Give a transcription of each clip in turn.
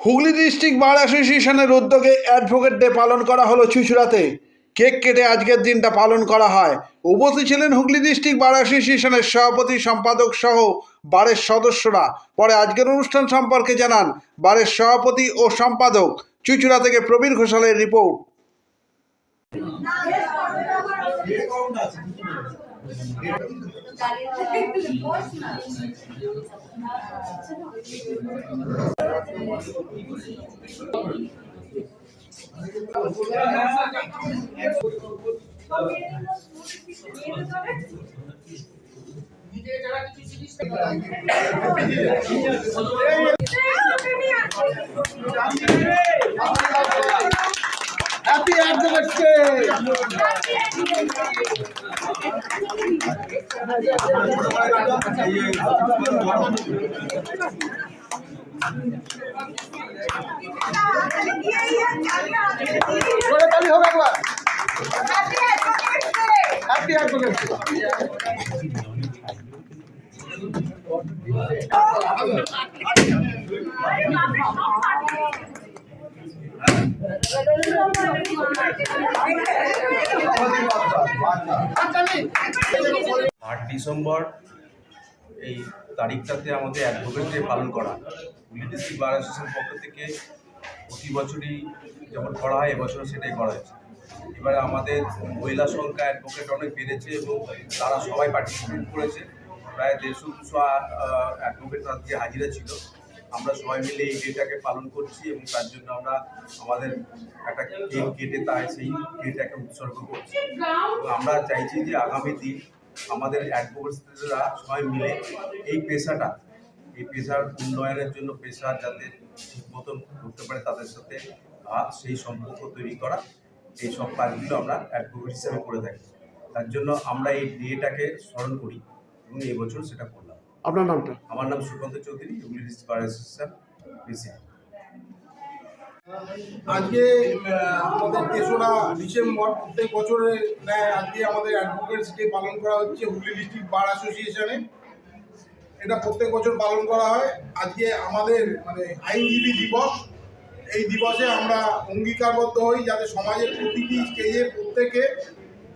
Hooghly district বার অ্যাসোসিয়েশনের উদ্যোগে advocate day পালন করা হলো চুঁচুড়াতে। কেক কেটে আজকের দিনটা পালন করা হয়। উপস্থিত ছিলেন হুগলি ডিস্ট্রিক্ট বার অ্যাসোসিয়েশনের সভাপতি, সম্পাদক সহ বারের সদস্যরা। পরে আজকের অনুষ্ঠান সম্পর্কে জানান বারের সভাপতি ও সম্পাদক। চুঁচুড়া থেকে প্রবীর ঘোষালের report. Happy Advocate Day! Happy Advocate Day! December এই তারিখটাতে আমাদের অ্যাডভোকেট ডে পালন করা হুগলি ডিস্ট্রিক্ট বার অ্যাসোসিয়েশনের পক্ষ থেকে প্রতি বছরই যেমন করা হয় এবছরও সেটাই করা হয়েছে। এবারে আমাদের মহিলা সংখ্যা অ্যাডভোকেট অনেক বেড়েছে এবং তারা সবাই পার্টিসিপেট করেছে। প্রায় 150-200 অ্যাডভোকেট আজকে হাজিরা ছিল। আমরা সবাই মিলে এই ডেটাকে পালন করছি এবং তার জন্য আমরা আমাদের একটা কেক কেটে তাই সেই ডেটাকে উৎসর্গ করছি। এবং আমরা চাইছি যে আগামী দিন আমাদের অ্যাডভোকেটসরা সবাই মিলে এই পেশার উন্নয়নের জন্য পেশার যাতে ঠিক মতন করতে পারে তাদের সাথে সেই সম্পর্ক তৈরি করা, এই সব কাজগুলো আমরা অ্যাডভোকেট হিসেবে করে থাকি। তার জন্য আমরা এই ডেটাকে স্মরণ করি এবং এবছর সেটা করলাম। আপনার নামটা? আমার নাম Sukanta Chowdhury, Hooghly district bar association president. আজকে আমাদের 3রা ডিসেম্বর প্রত্যেক বছরের ন্যায় আজকে আমাদের অ্যাডভোকেটস ডে পালন করা হচ্ছে হুগলি ডিস্ট্রিক্ট বার অ্যাসোসিয়েশনে। এটা প্রত্যেক বছর পালন করা হয়। আজকে আমাদের আইনজীবী দিবস। এই দিবসে আমরা অঙ্গীকারবদ্ধ হই যাতে সমাজের প্রতিটি স্টেজে প্রত্যেকে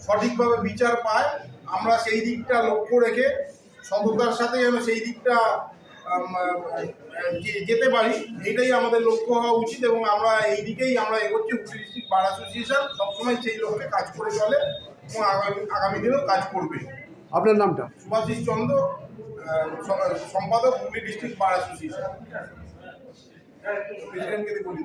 সঠিকভাবে বিচার পায়। আমরা সেই দিকটা লক্ষ্য রেখে সততার সাথে যেন সেই দিকটা যেতে পারি, এইটাই আমাদের লক্ষ্য হওয়া উচিত এবং আমরা এই দিকেই আমরা এগোচ্ছি। হুগলি ডিস্ট্রিক্ট বার অ্যাসোসিয়েশন সবসময় সেই লক্ষ্যে কাজ করে চলে এবং আগামী দিনেও কাজ করবে। আপনার নামটা? সুভাষিস চন্দ্র, সম্পাদক, হুগলি ডিস্ট্রিক্ট বার অ্যাসোসিয়েশন। প্রেসিডেন্টকে বলি।